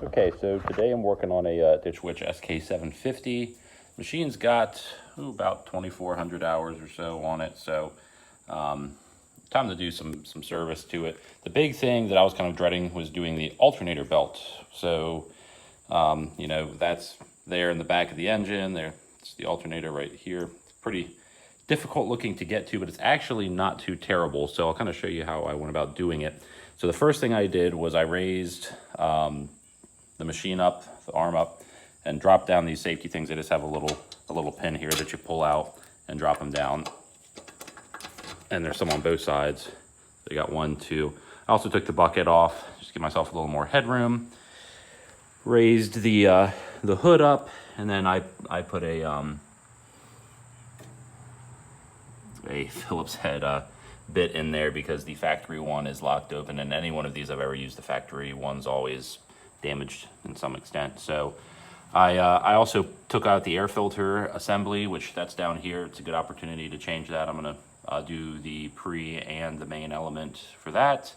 Okay, so today I'm working on a Ditch Witch SK750. Machine's got about 2,400 hours or so on it, so time to do some service to it. The big thing that I was kind of dreading was doing the alternator belt. So, you know, that's there in the back of the engine. It's the alternator right here. It's pretty difficult looking to get to, but it's actually not too terrible. So I'll kind of show you how I went about doing it. So the first thing I did was I raised the machine up, the arm up, and drop down these safety things. They just have a little pin here that you pull out and drop them down. And there's some on both sides. So you got 1, 2. I also took the bucket off, just to give myself a little more headroom. Raised the hood up, and then I put a Phillips head bit in there because the factory one is locked open, and any one of these I've ever used, the factory one's always damaged in some extent. So I also took out the air filter assembly, which that's down here. It's a good opportunity to change that. I'm gonna do the pre and the main element for that.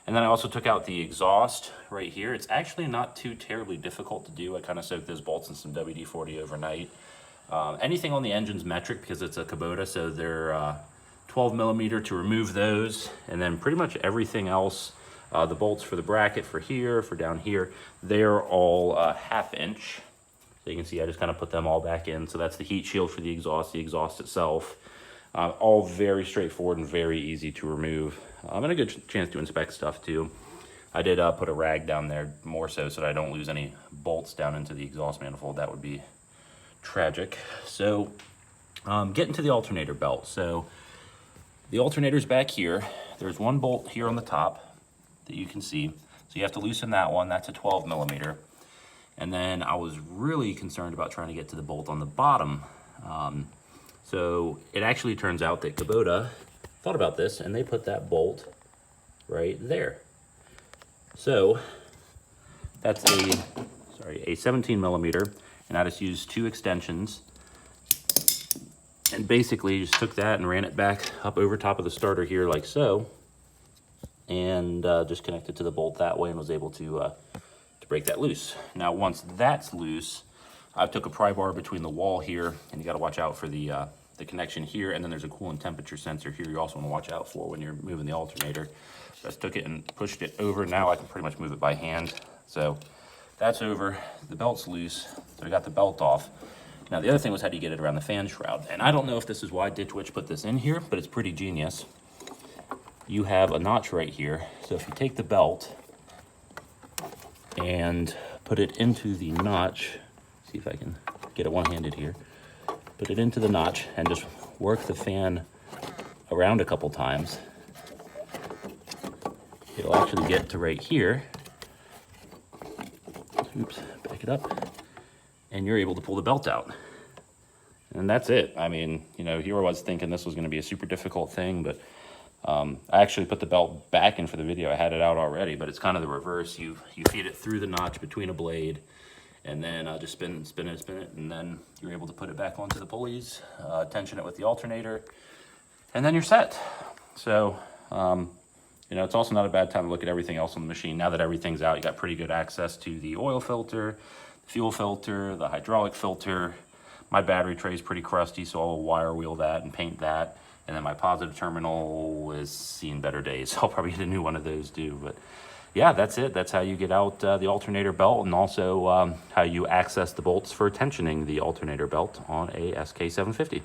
And then I also took out the exhaust right here. It's actually not too terribly difficult to do. I kind of soaked those bolts in some WD-40 overnight. Anything on the engine's metric because it's a Kubota, so they're 12 millimeter to remove those. And then pretty much everything else, the bolts for the bracket for here, for down here, they're all 1/2 inch. So you can see I just kind of put them all back in. So that's the heat shield for the exhaust itself. All very straightforward and very easy to remove. And a good chance to inspect stuff too. I did put a rag down there more so that I don't lose any bolts down into the exhaust manifold. That would be tragic. So getting to the alternator belt. So the alternator's back here. There's one bolt here on the top that you can see. So you have to loosen that one. That's a 12 millimeter. And then I was really concerned about trying to get to the bolt on the bottom. So it actually turns out that Kubota thought about this and they put that bolt right there. So that's a 17 millimeter, and I just used 2 extensions and basically just took that and ran it back up over top of the starter here like so, and just connected to the bolt that way and was able to break that loose. Now once that's loose, I took a pry bar between the wall here, and you got to watch out for the connection here, and then there's a coolant temperature sensor here you also want to watch out for when you're moving the alternator. Just took it and pushed it over. Now I can pretty much move it by hand. So that's over. The belt's loose, so I got the belt off. Now the other thing was how do you get it around the fan shroud? And I don't know if this is why Ditch Witch put this in here, but it's pretty genius. You have a notch right here. So if you take the belt and put it into the notch, see if I can get it one-handed here. Put it into the notch and just work the fan around a couple times. It'll actually get to right here. Oops, back it up. And you're able to pull the belt out. And that's it. I mean, you know, here I was thinking this was going to be a super difficult thing, but I actually put the belt back in for the video. I had it out already, but it's kind of the reverse. You feed it through the notch between a blade, and then just spin it, and then you're able to put it back onto the pulleys, tension it with the alternator, and then you're set. So, you know, it's also not a bad time to look at everything else on the machine. Now that everything's out, you got pretty good access to the oil filter, the fuel filter, the hydraulic filter. My battery tray is pretty crusty, so I'll wire wheel that and paint that. And then my positive terminal is seeing better days. I'll probably get a new one of those too, but yeah, that's it. That's how you get out the alternator belt, and also how you access the bolts for tensioning the alternator belt on a SK750.